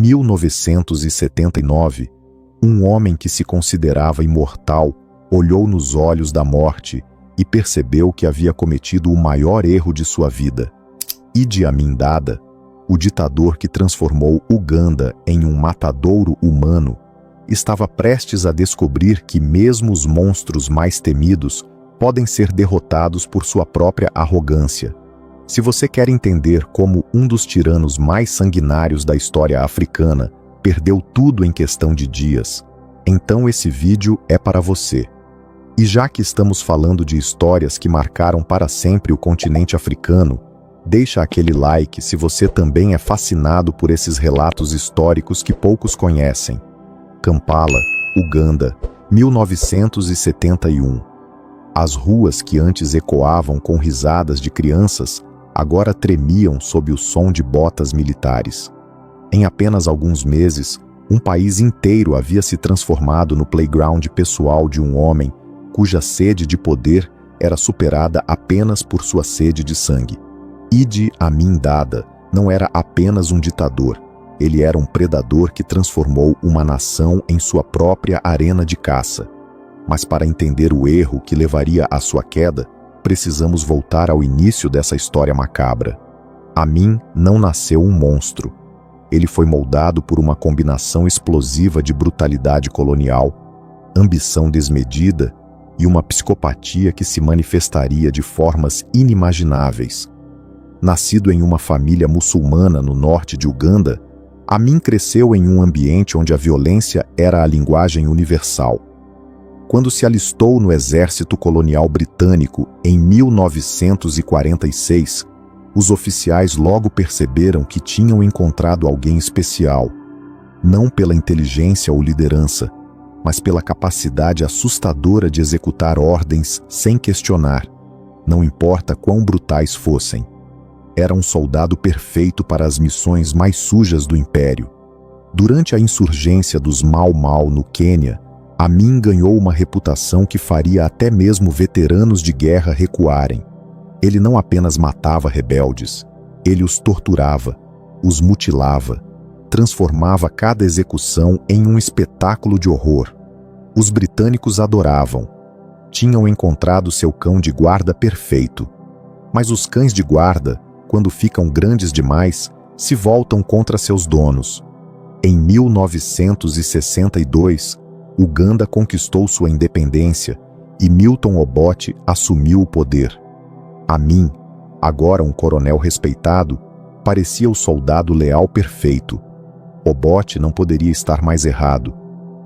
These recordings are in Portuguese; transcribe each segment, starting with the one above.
1979, um homem que se considerava imortal olhou nos olhos da morte e percebeu que havia cometido o maior erro de sua vida. Idi Amin Dada, o ditador que transformou Uganda em um matadouro humano, estava prestes a descobrir que mesmo os monstros mais temidos podem ser derrotados por sua própria arrogância. Se você quer entender como um dos tiranos mais sanguinários da história africana perdeu tudo em questão de dias, então esse vídeo é para você. E já que estamos falando de histórias que marcaram para sempre o continente africano, deixa aquele like se você também é fascinado por esses relatos históricos que poucos conhecem. Kampala, Uganda, 1971. As ruas que antes ecoavam com risadas de crianças agora tremiam sob o som de botas militares. Em apenas alguns meses, um país inteiro havia se transformado no playground pessoal de um homem cuja sede de poder era superada apenas por sua sede de sangue. Idi Amin Dada não era apenas um ditador, ele era um predador que transformou uma nação em sua própria arena de caça. Mas para entender o erro que levaria à sua queda, precisamos voltar ao início dessa história macabra. Amin não nasceu um monstro. Ele foi moldado por uma combinação explosiva de brutalidade colonial, ambição desmedida e uma psicopatia que se manifestaria de formas inimagináveis. Nascido em uma família muçulmana no norte de Uganda, Amin cresceu em um ambiente onde a violência era a linguagem universal. Quando se alistou no exército colonial britânico em 1946, os oficiais logo perceberam que tinham encontrado alguém especial, não pela inteligência ou liderança, mas pela capacidade assustadora de executar ordens sem questionar, não importa quão brutais fossem. Era um soldado perfeito para as missões mais sujas do Império. Durante a insurgência dos Mau Mau no Quênia, Amin ganhou uma reputação que faria até mesmo veteranos de guerra recuarem. Ele não apenas matava rebeldes, ele os torturava, os mutilava, transformava cada execução em um espetáculo de horror. Os britânicos adoravam. Tinham encontrado seu cão de guarda perfeito. Mas os cães de guarda, quando ficam grandes demais, se voltam contra seus donos. Em 1962, Uganda conquistou sua independência e Milton Obote assumiu o poder. Amin, agora um coronel respeitado, parecia o soldado leal perfeito. Obote não poderia estar mais errado.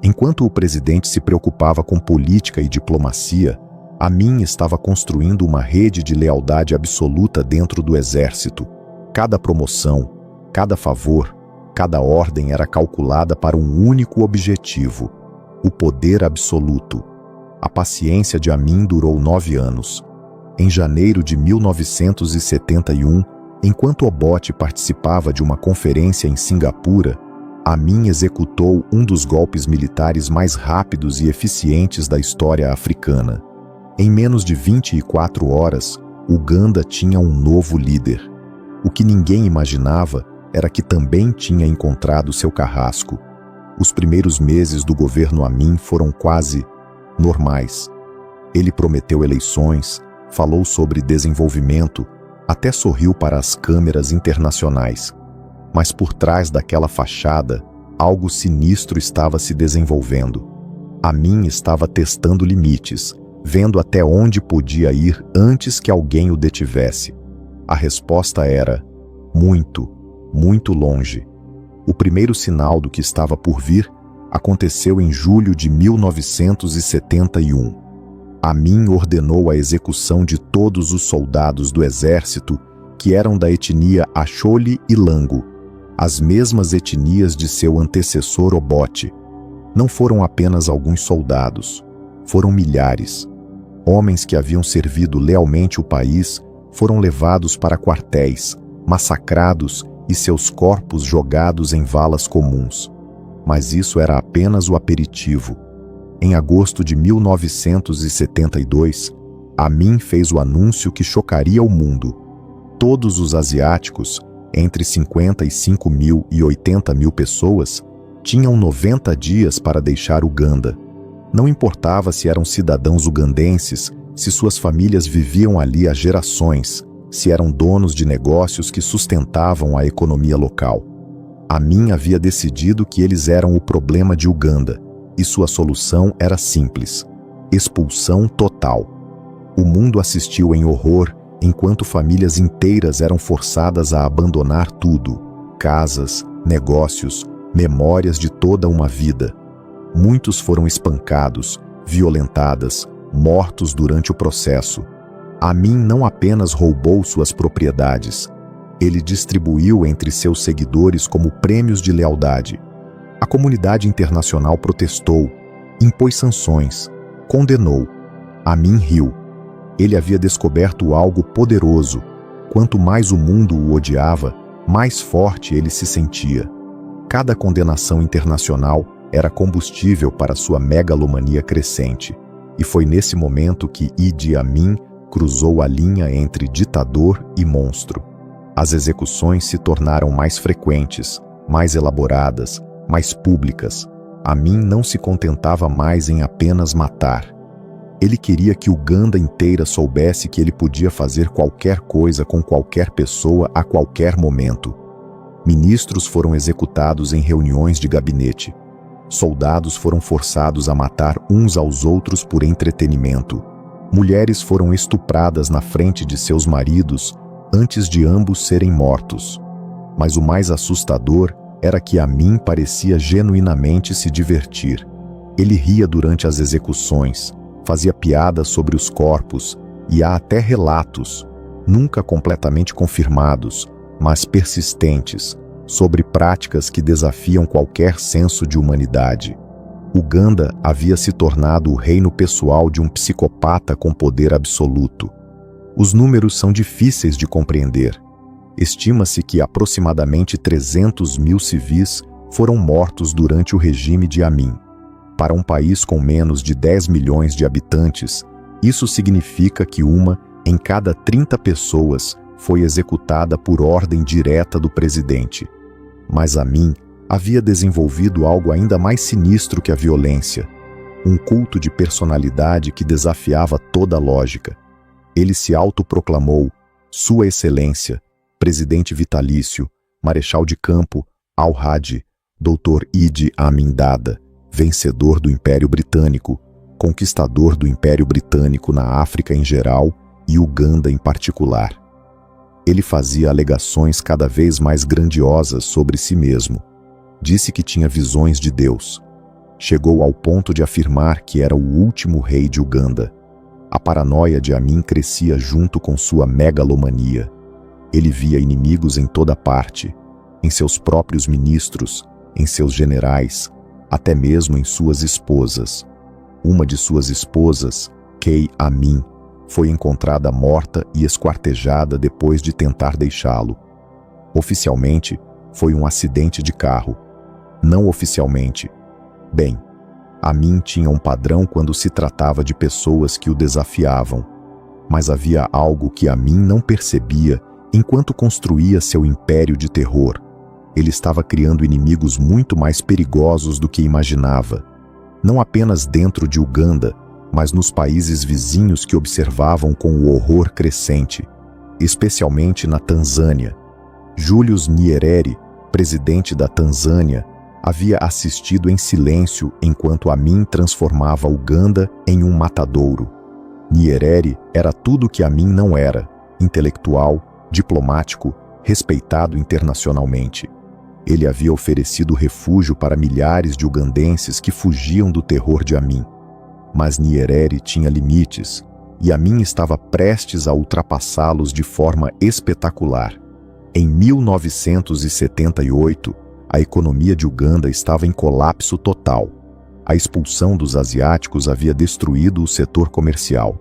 Enquanto o presidente se preocupava com política e diplomacia, Amin estava construindo uma rede de lealdade absoluta dentro do exército. Cada promoção, cada favor, cada ordem era calculada para um único objetivo: o poder absoluto. A paciência de Amin durou 9 anos. Em janeiro de 1971, enquanto Obote participava de uma conferência em Singapura, Amin executou um dos golpes militares mais rápidos e eficientes da história africana. Em menos de 24 horas, Uganda tinha um novo líder. O que ninguém imaginava era que também tinha encontrado seu carrasco. Os primeiros meses do governo Amin foram quase normais. Ele prometeu eleições, falou sobre desenvolvimento, até sorriu para as câmeras internacionais. Mas por trás daquela fachada, algo sinistro estava se desenvolvendo. Amin estava testando limites, vendo até onde podia ir antes que alguém o detivesse. A resposta era muito, muito longe. O primeiro sinal do que estava por vir aconteceu em julho de 1971. Amin ordenou a execução de todos os soldados do exército que eram da etnia Acholi e Lango, as mesmas etnias de seu antecessor Obote. Não foram apenas alguns soldados, foram milhares. Homens que haviam servido lealmente o país foram levados para quartéis, massacrados e seus corpos jogados em valas comuns. Mas isso era apenas o aperitivo. Em agosto de 1972, Amin fez o anúncio que chocaria o mundo. Todos os asiáticos, entre 55 mil e 80 mil pessoas, tinham 90 dias para deixar Uganda. Não importava se eram cidadãos ugandenses, se suas famílias viviam ali há gerações, se eram donos de negócios que sustentavam a economia local. Amin havia decidido que eles eram o problema de Uganda, e sua solução era simples: expulsão total. O mundo assistiu em horror enquanto famílias inteiras eram forçadas a abandonar tudo: casas, negócios, memórias de toda uma vida. Muitos foram espancados, violentadas, mortos durante o processo. Amin não apenas roubou suas propriedades, ele distribuiu entre seus seguidores como prêmios de lealdade. A comunidade internacional protestou, impôs sanções, condenou. Amin riu. Ele havia descoberto algo poderoso. Quanto mais o mundo o odiava, mais forte ele se sentia. Cada condenação internacional era combustível para sua megalomania crescente. E foi nesse momento que Idi Amin cruzou a linha entre ditador e monstro. As execuções se tornaram mais frequentes, mais elaboradas, mais públicas. Amin não se contentava mais em apenas matar. Ele queria que Uganda inteira soubesse que ele podia fazer qualquer coisa com qualquer pessoa a qualquer momento. Ministros foram executados em reuniões de gabinete. Soldados foram forçados a matar uns aos outros por entretenimento. Mulheres foram estupradas na frente de seus maridos antes de ambos serem mortos. Mas o mais assustador era que Amin parecia genuinamente se divertir. Ele ria durante as execuções, fazia piadas sobre os corpos, e há até relatos, nunca completamente confirmados, mas persistentes, sobre práticas que desafiam qualquer senso de humanidade. Uganda havia se tornado o reino pessoal de um psicopata com poder absoluto. Os números são difíceis de compreender. Estima-se que aproximadamente 300 mil civis foram mortos durante o regime de Amin. Para um país com menos de 10 milhões de habitantes, isso significa que uma em cada 30 pessoas foi executada por ordem direta do presidente. Mas Amin havia desenvolvido algo ainda mais sinistro que a violência: um culto de personalidade que desafiava toda lógica. Ele se autoproclamou Sua Excelência, Presidente Vitalício, Marechal de Campo, Al-Hadi, Dr. Idi Amin Dada, vencedor do Império Britânico, conquistador do Império Britânico na África em geral e Uganda em particular. Ele fazia alegações cada vez mais grandiosas sobre si mesmo. Disse que tinha visões de Deus. Chegou ao ponto de afirmar que era o último rei de Uganda. A paranoia de Amin crescia junto com sua megalomania. Ele via inimigos em toda parte, em seus próprios ministros, em seus generais, até mesmo em suas esposas. Uma de suas esposas, Kay Amin, foi encontrada morta e esquartejada depois de tentar deixá-lo. Oficialmente, foi um acidente de carro. Não oficialmente. Bem, Amin tinha um padrão quando se tratava de pessoas que o desafiavam. Mas havia algo que Amin não percebia enquanto construía seu império de terror. Ele estava criando inimigos muito mais perigosos do que imaginava. Não apenas dentro de Uganda, mas nos países vizinhos que observavam com o horror crescente, especialmente na Tanzânia. Julius Nyerere, presidente da Tanzânia, havia assistido em silêncio enquanto Amin transformava Uganda em um matadouro. Nyerere era tudo o que Amin não era: intelectual, diplomático, respeitado internacionalmente. Ele havia oferecido refúgio para milhares de ugandenses que fugiam do terror de Amin. Mas Nyerere tinha limites, e Amin estava prestes a ultrapassá-los de forma espetacular. Em 1978, a economia de Uganda estava em colapso total. A expulsão dos asiáticos havia destruído o setor comercial.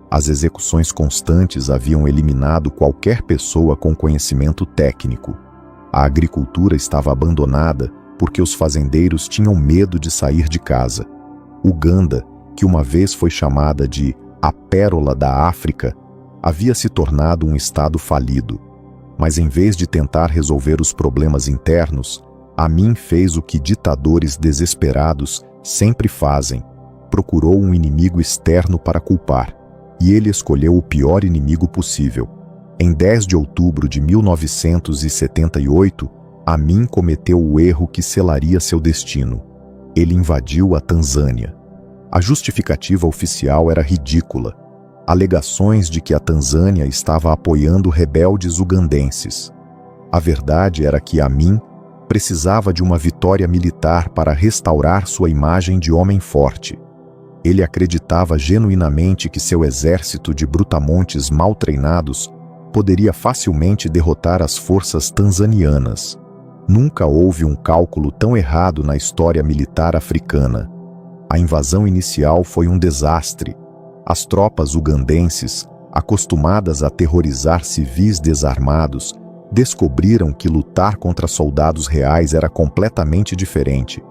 As execuções constantes haviam eliminado qualquer pessoa com conhecimento técnico. A agricultura estava abandonada porque os fazendeiros tinham medo de sair de casa. Uganda, que uma vez foi chamada de a Pérola da África, havia se tornado um estado falido. Mas em vez de tentar resolver os problemas internos, Amin fez o que ditadores desesperados sempre fazem: procurou um inimigo externo para culpar, e ele escolheu o pior inimigo possível. Em 10 de outubro de 1978, Amin cometeu o erro que selaria seu destino. Ele invadiu a Tanzânia. A justificativa oficial era ridícula: alegações de que a Tanzânia estava apoiando rebeldes ugandenses. A verdade era que Amin precisava de uma vitória militar para restaurar sua imagem de homem forte. Ele acreditava genuinamente que seu exército de brutamontes mal treinados poderia facilmente derrotar as forças tanzanianas. Nunca houve um cálculo tão errado na história militar africana. A invasão inicial foi um desastre. As tropas ugandenses, acostumadas a aterrorizar civis desarmados, descobriram que lutar contra soldados reais era completamente diferente.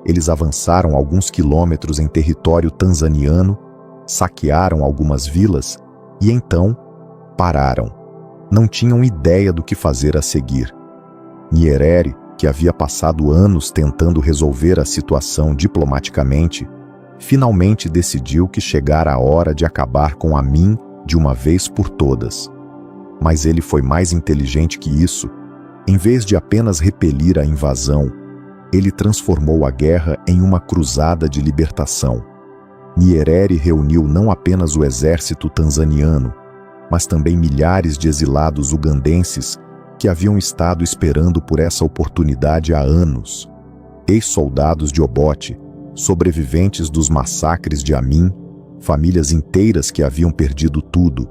Eles avançaram alguns quilômetros em território tanzaniano, saquearam algumas vilas e então pararam. Não tinham ideia do que fazer a seguir. Nyerere, que havia passado anos tentando resolver a situação diplomaticamente, finalmente decidiu que chegara a hora de acabar com Amin de uma vez por todas. Mas ele foi mais inteligente que isso. Em vez de apenas repelir a invasão, ele transformou a guerra em uma cruzada de libertação. Nyerere reuniu não apenas o exército tanzaniano, mas também milhares de exilados ugandenses que haviam estado esperando por essa oportunidade há anos. Ex-soldados de Obote, sobreviventes dos massacres de Amin, famílias inteiras que haviam perdido tudo,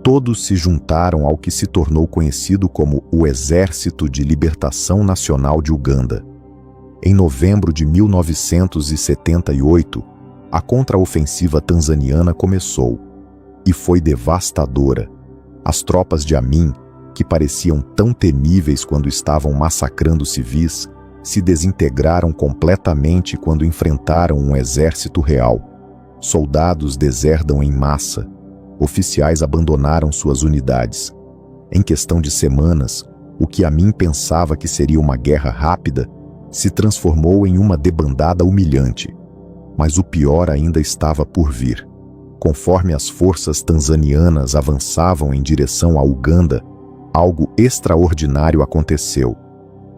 todos se juntaram ao que se tornou conhecido como o Exército de Libertação Nacional de Uganda. Em novembro de 1978, a contraofensiva tanzaniana começou, e foi devastadora. As tropas de Amin, que pareciam tão temíveis quando estavam massacrando civis, se desintegraram completamente quando enfrentaram um exército real. Soldados deserdam em massa. Oficiais abandonaram suas unidades. Em questão de semanas, o que Amin pensava que seria uma guerra rápida se transformou em uma debandada humilhante. Mas o pior ainda estava por vir. Conforme as forças tanzanianas avançavam em direção a Uganda, algo extraordinário aconteceu.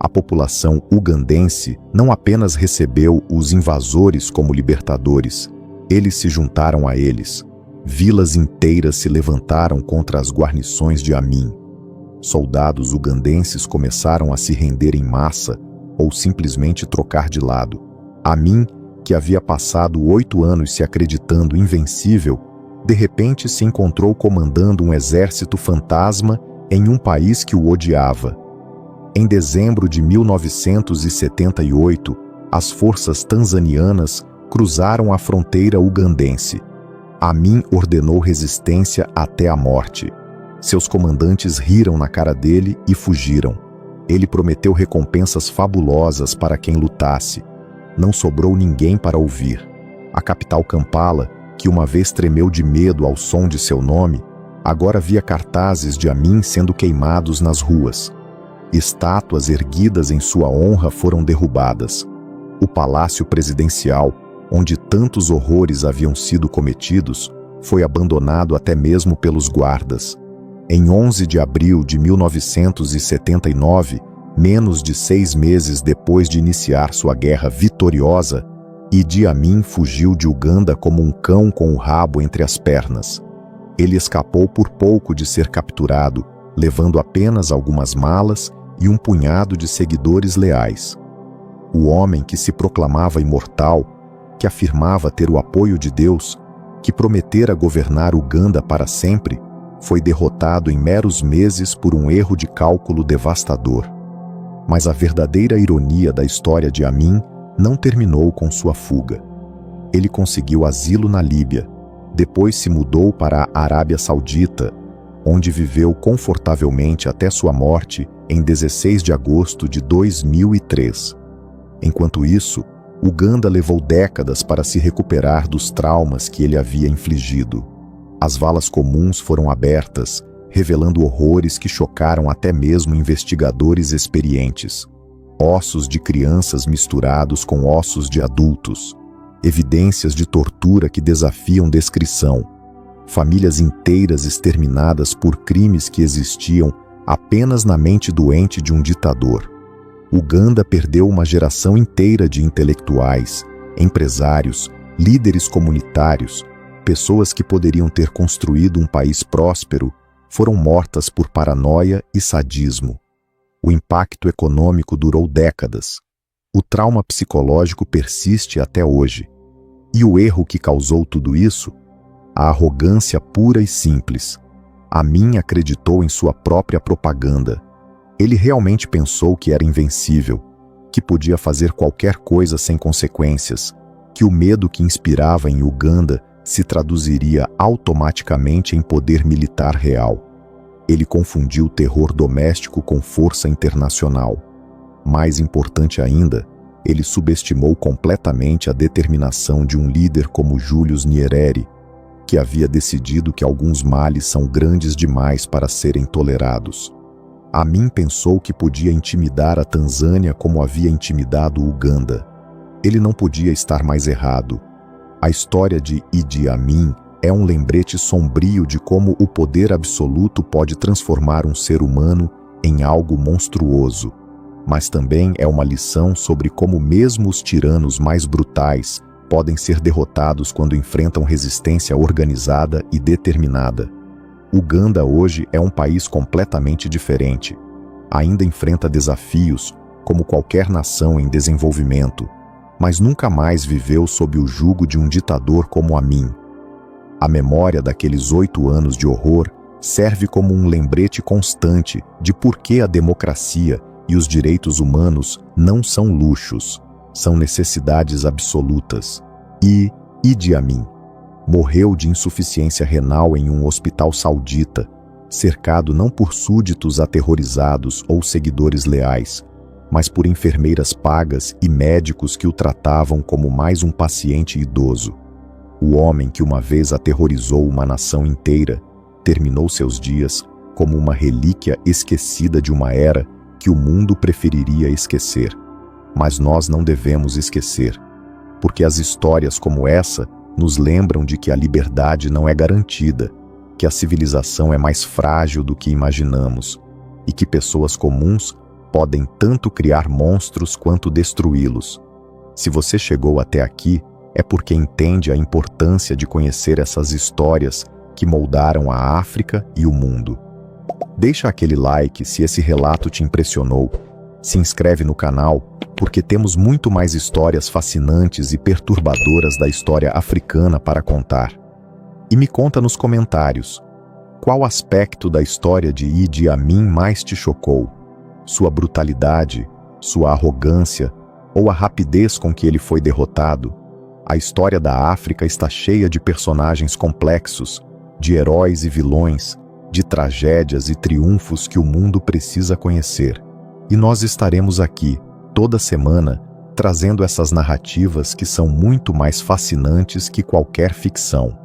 A população ugandense não apenas recebeu os invasores como libertadores, eles se juntaram a eles. Vilas inteiras se levantaram contra as guarnições de Amin. Soldados ugandenses começaram a se render em massa ou simplesmente trocar de lado. Amin, que havia passado 8 anos se acreditando invencível, de repente se encontrou comandando um exército fantasma em um país que o odiava. Em dezembro de 1978, as forças tanzanianas cruzaram a fronteira ugandense. Amin ordenou resistência até a morte. Seus comandantes riram na cara dele e fugiram. Ele prometeu recompensas fabulosas para quem lutasse. Não sobrou ninguém para ouvir. A capital Kampala, que uma vez tremeu de medo ao som de seu nome, agora via cartazes de Amin sendo queimados nas ruas. Estátuas erguidas em sua honra foram derrubadas. O palácio presidencial, onde tantos horrores haviam sido cometidos, foi abandonado até mesmo pelos guardas. Em 11 de abril de 1979, menos de 6 meses depois de iniciar sua guerra vitoriosa, Idi Amin fugiu de Uganda como um cão com o rabo entre as pernas. Ele escapou por pouco de ser capturado, levando apenas algumas malas e um punhado de seguidores leais. O homem que se proclamava imortal, que afirmava ter o apoio de Deus, que prometera governar Uganda para sempre, foi derrotado em meros meses por um erro de cálculo devastador. Mas a verdadeira ironia da história de Amin não terminou com sua fuga. Ele conseguiu asilo na Líbia, depois se mudou para a Arábia Saudita, onde viveu confortavelmente até sua morte em 16 de agosto de 2003. Enquanto isso, Uganda levou décadas para se recuperar dos traumas que ele havia infligido. As valas comuns foram abertas, revelando horrores que chocaram até mesmo investigadores experientes. Ossos de crianças misturados com ossos de adultos, evidências de tortura que desafiam descrição, famílias inteiras exterminadas por crimes que existiam apenas na mente doente de um ditador. Uganda perdeu uma geração inteira de intelectuais, empresários, líderes comunitários, pessoas que poderiam ter construído um país próspero, foram mortas por paranoia e sadismo. O impacto econômico durou décadas. O trauma psicológico persiste até hoje. E o erro que causou tudo isso? A arrogância pura e simples. Amin acreditou em sua própria propaganda. Ele realmente pensou que era invencível, que podia fazer qualquer coisa sem consequências, que o medo que inspirava em Uganda se traduziria automaticamente em poder militar real. Ele confundiu terror doméstico com força internacional. Mais importante ainda, ele subestimou completamente a determinação de um líder como Julius Nyerere, que havia decidido que alguns males são grandes demais para serem tolerados. Amin pensou que podia intimidar a Tanzânia como havia intimidado Uganda. Ele não podia estar mais errado. A história de Idi Amin é um lembrete sombrio de como o poder absoluto pode transformar um ser humano em algo monstruoso, mas também é uma lição sobre como mesmo os tiranos mais brutais podem ser derrotados quando enfrentam resistência organizada e determinada. Uganda hoje é um país completamente diferente. Ainda enfrenta desafios, como qualquer nação em desenvolvimento, mas nunca mais viveu sob o jugo de um ditador como Amin. A memória daqueles 8 anos de horror serve como um lembrete constante de por que a democracia e os direitos humanos não são luxos, são necessidades absolutas. E Idi Amin morreu de insuficiência renal em um hospital saudita, cercado não por súditos aterrorizados ou seguidores leais, mas por enfermeiras pagas e médicos que o tratavam como mais um paciente idoso. O homem que uma vez aterrorizou uma nação inteira terminou seus dias como uma relíquia esquecida de uma era que o mundo preferiria esquecer. Mas nós não devemos esquecer, porque as histórias como essa nos lembram de que a liberdade não é garantida, que a civilização é mais frágil do que imaginamos e que pessoas comuns podem tanto criar monstros quanto destruí-los. Se você chegou até aqui, é porque entende a importância de conhecer essas histórias que moldaram a África e o mundo. Deixa aquele like se esse relato te impressionou. Se inscreve no canal, porque temos muito mais histórias fascinantes e perturbadoras da história africana para contar. E me conta nos comentários, qual aspecto da história de Idi Amin mais te chocou? Sua brutalidade, sua arrogância ou a rapidez com que ele foi derrotado? A história da África está cheia de personagens complexos, de heróis e vilões, de tragédias e triunfos que o mundo precisa conhecer. E nós estaremos aqui, toda semana, trazendo essas narrativas que são muito mais fascinantes que qualquer ficção.